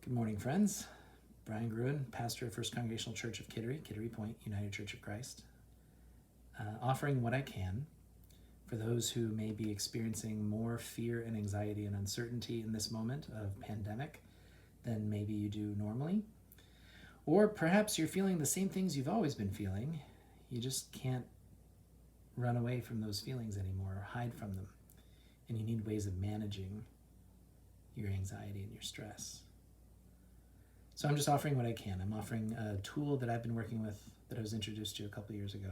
Good morning, friends. Brian Gruen, pastor of First Congregational Church of Kittery, Kittery Point United Church of Christ, offering what I can for those who may be experiencing more fear and anxiety and uncertainty in this moment of pandemic than maybe you do normally. Or perhaps you're feeling the same things you've always been feeling. You just can't run away from those feelings anymore or hide from them. And you need ways of managing your anxiety and your stress. So I'm just offering what I can. I'm offering a tool that I've been working with that I was introduced to a couple years ago.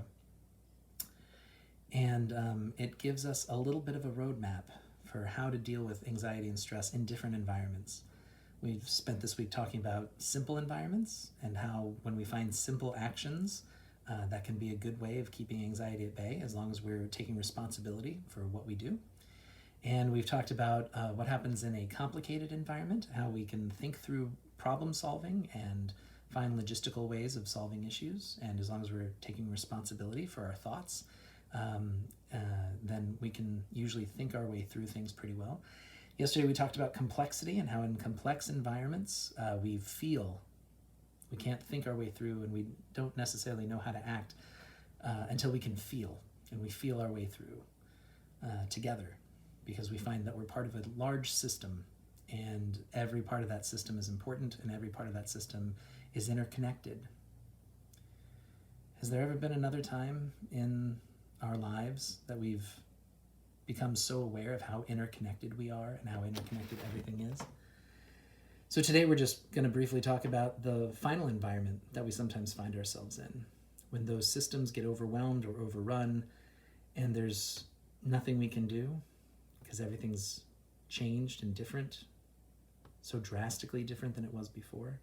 And it gives us a little bit of a roadmap for how to deal with anxiety and stress in different environments. We've spent this week talking about simple environments and how when we find simple actions, that can be a good way of keeping anxiety at bay as long as we're taking responsibility for what we do. And we've talked about what happens in a complicated environment, how we can think through problem solving and find logistical ways of solving issues. And as long as we're taking responsibility for our thoughts, then we can usually think our way through things pretty well. Yesterday we talked about complexity and how in complex environments we feel. We can't think our way through, and we don't necessarily know how to act until we can feel, and we feel our way through together, because we find that we're part of a large system, and every part of that system is important, and every part of that system is interconnected. Has there ever been another time in our lives that we've become so aware of how interconnected we are and how interconnected everything is? So today we're just going to briefly talk about the final environment that we sometimes find ourselves in, when those systems get overwhelmed or overrun and there's nothing we can do because everything's changed and different, so drastically different than it was before.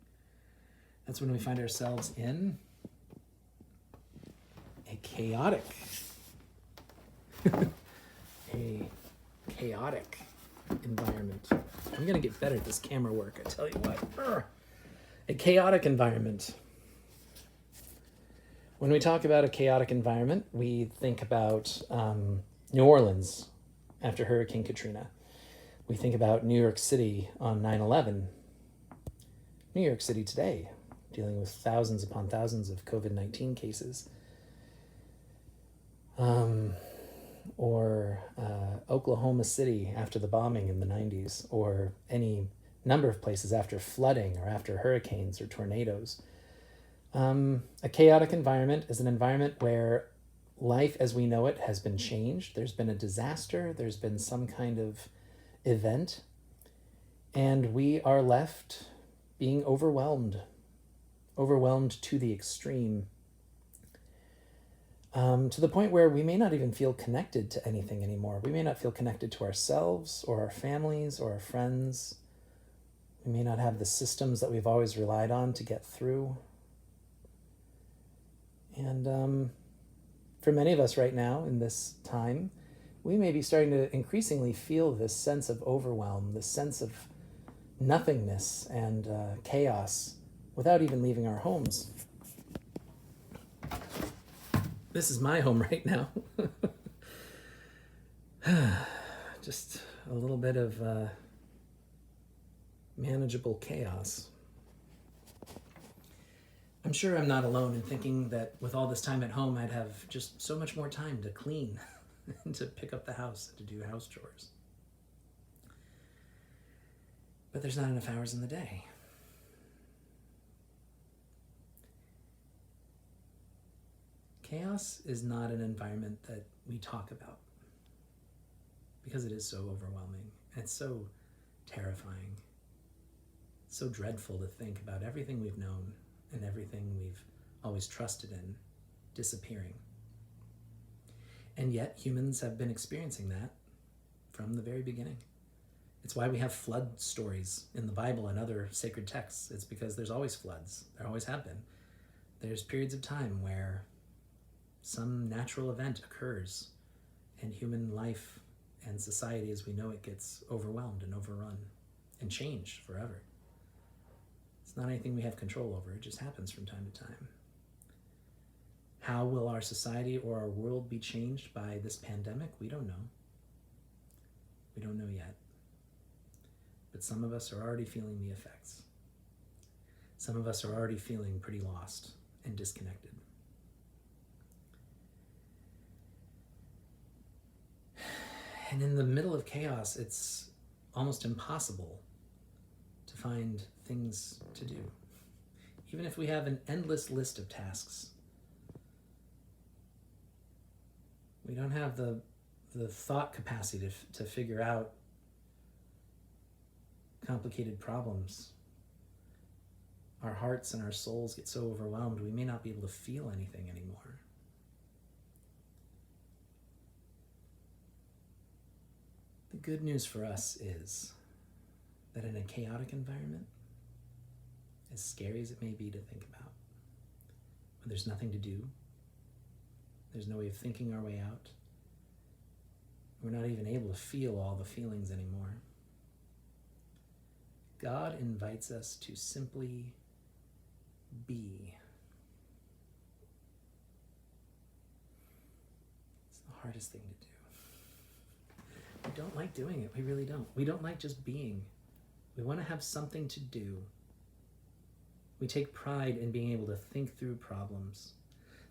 That's when we find ourselves in a chaotic environment. I'm going to get better at this camera work, I tell you what. A chaotic environment. When we talk about a chaotic environment, we think about New Orleans after Hurricane Katrina. We think about New York City on 9/11. New York City today, dealing with thousands upon thousands of COVID-19 cases. Or Oklahoma City after the bombing in the 90s, or any number of places after flooding or after hurricanes or tornadoes. A chaotic environment is an environment where life as we know it has been changed. There's been a disaster, there's been some kind of event, and we are left being overwhelmed to the extreme. To the point where we may not even feel connected to anything anymore. We may not feel connected to ourselves or our families or our friends. We may not have the systems that we've always relied on to get through. And for many of us right now in this time, we may be starting to increasingly feel this sense of overwhelm, this sense of nothingness and chaos without even leaving our homes. This is my home right now. Just a little bit of manageable chaos. I'm sure I'm not alone in thinking that with all this time at home, I'd have just so much more time to clean and to pick up the house and to do house chores. But there's not enough hours in the day. Chaos is not an environment that we talk about because it is so overwhelming. It's so terrifying. It's so dreadful to think about everything we've known and everything we've always trusted in disappearing. And yet humans have been experiencing that from the very beginning. It's why we have flood stories in the Bible and other sacred texts. It's because there's always floods. There always have been. There's periods of time where some natural event occurs and human life and society as we know it gets overwhelmed and overrun and changed forever. It's not anything we have control over. It just happens from time to time. How will our society or our world be changed by this pandemic? We don't know. We don't know yet. But some of us are already feeling the effects. Some of us are already feeling pretty lost and disconnected. And in the middle of chaos, it's almost impossible to find things to do. Even if we have an endless list of tasks, we don't have the thought capacity to figure out complicated problems. Our hearts and our souls get so overwhelmed, we may not be able to feel anything anymore. The good news for us is that in a chaotic environment, as scary as it may be to think about, when there's nothing to do, there's no way of thinking our way out, we're not even able to feel all the feelings anymore, God invites us to simply be. It's the hardest thing to do. We don't like doing it. We really don't. We don't like just being. We want to have something to do. We take pride in being able to think through problems.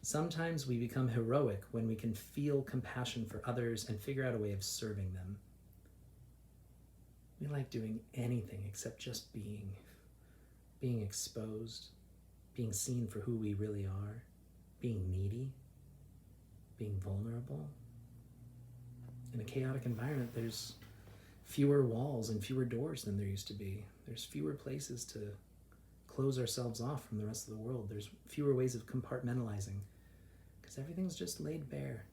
Sometimes we become heroic when we can feel compassion for others and figure out a way of serving them. We like doing anything except just being exposed, being seen for who we really are, being needy, being vulnerable. In a chaotic environment, there's fewer walls and fewer doors than there used to be. There's fewer places to close ourselves off from the rest of the world. There's fewer ways of compartmentalizing because everything's just laid bare.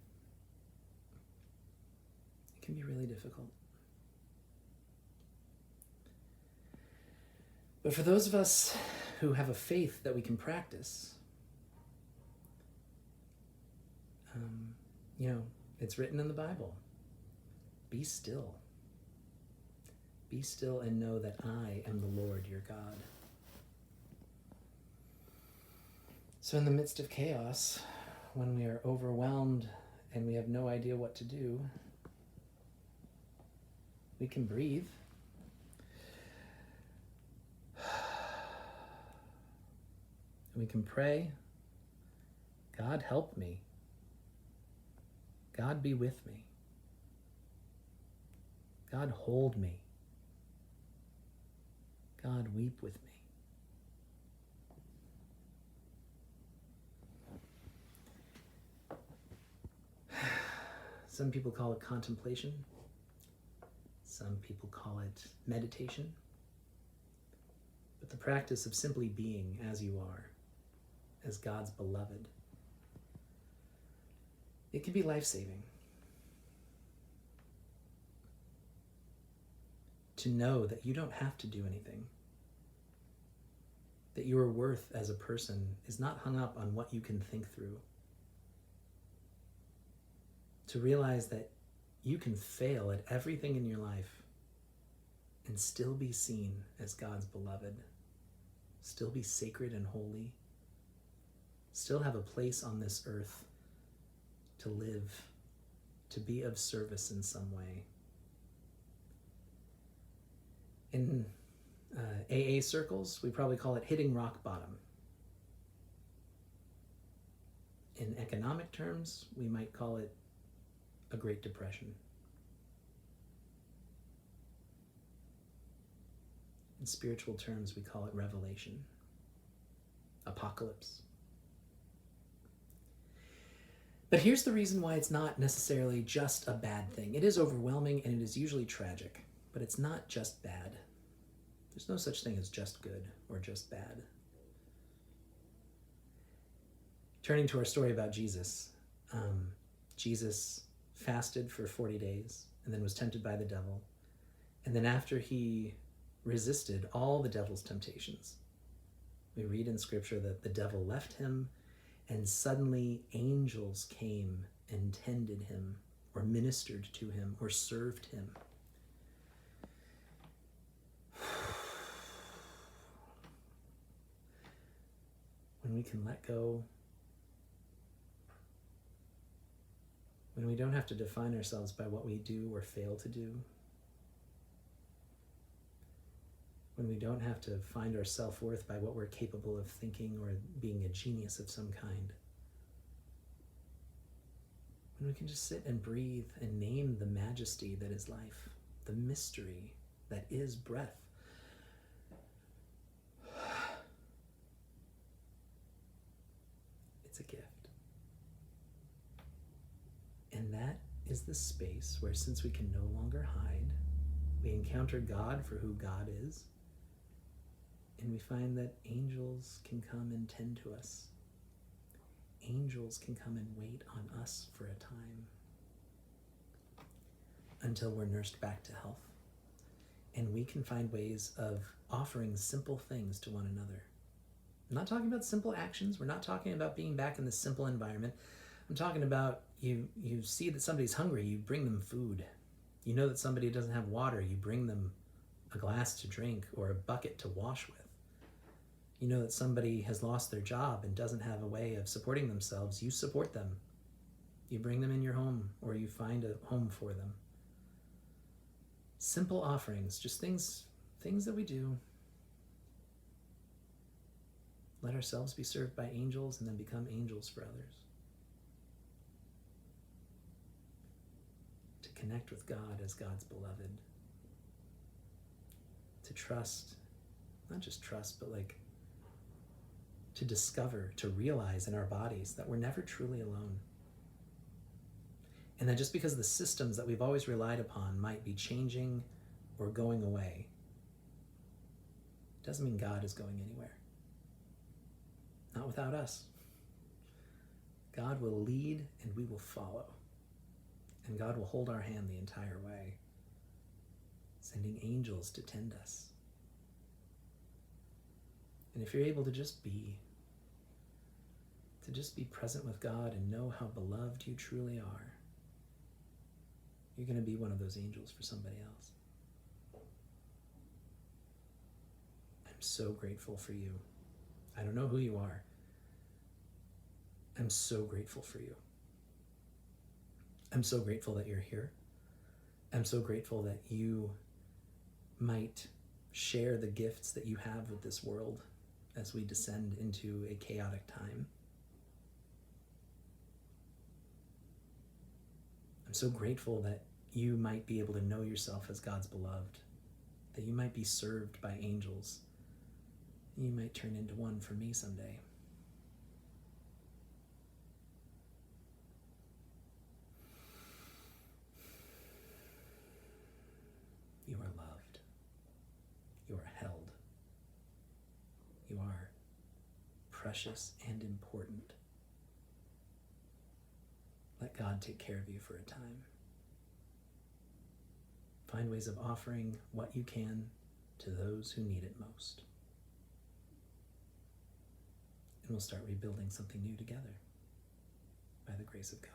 It can be really difficult. But for those of us who have a faith that we can practice, it's written in the Bible. Be still. Be still and know that I am the Lord your God. So in the midst of chaos, when we are overwhelmed and we have no idea what to do, we can breathe. And we can pray, God help me. God be with me. God hold me. God weep with me. Some people call it contemplation. Some people call it meditation. But the practice of simply being as you are, as God's beloved, it can be life-saving. To know that you don't have to do anything. That your worth as a person is not hung up on what you can think through. To realize that you can fail at everything in your life and still be seen as God's beloved, still be sacred and holy, still have a place on this earth to live, to be of service in some way. In AA circles, we probably call it hitting rock bottom. In economic terms, we might call it a Great Depression. In spiritual terms, we call it revelation, apocalypse. But here's the reason why it's not necessarily just a bad thing. It is overwhelming and it is usually tragic, but it's not just bad. There's no such thing as just good or just bad. Turning to our story about Jesus, Jesus fasted for 40 days and then was tempted by the devil. And then after he resisted all the devil's temptations, we read in scripture that the devil left him and suddenly angels came and tended him or ministered to him or served him. When we can let go, when we don't have to define ourselves by what we do or fail to do, when we don't have to find our self-worth by what we're capable of thinking or being a genius of some kind. When we can just sit and breathe and name the majesty that is life, the mystery that is breath. It's a gift. And that is the space where, since we can no longer hide, we encounter God for who God is, and we find that angels can come and tend to us. Angels can come and wait on us for a time until we're nursed back to health. And we can find ways of offering simple things to one another. I'm not talking about simple actions. We're not talking about being back in this simple environment. I'm talking about you see that somebody's hungry, you bring them food. You know that somebody doesn't have water, you bring them a glass to drink or a bucket to wash with. You know that somebody has lost their job and doesn't have a way of supporting themselves, you support them. You bring them in your home, or you find a home for them. Simple offerings, just things that we do. Let ourselves be served by angels and then become angels for others. To connect with God as God's beloved. To trust, not just trust, but to discover, to realize in our bodies that we're never truly alone. And that just because the systems that we've always relied upon might be changing or going away, doesn't mean God is going anywhere. Not without us. God will lead and we will follow. And God will hold our hand the entire way, sending angels to tend us. And if you're able to just be present with God and know how beloved you truly are, you're going to be one of those angels for somebody else. I'm so grateful for you. I don't know who you are. I'm so grateful for you. I'm so grateful that you're here. I'm so grateful that you might share the gifts that you have with this world as we descend into a chaotic time. I'm so grateful that you might be able to know yourself as God's beloved, that you might be served by angels. You might turn into one for me someday. You are loved. You are held. You are precious and important. Let God take care of you for a time. Find ways of offering what you can to those who need it most. And we'll start rebuilding something new together by the grace of God.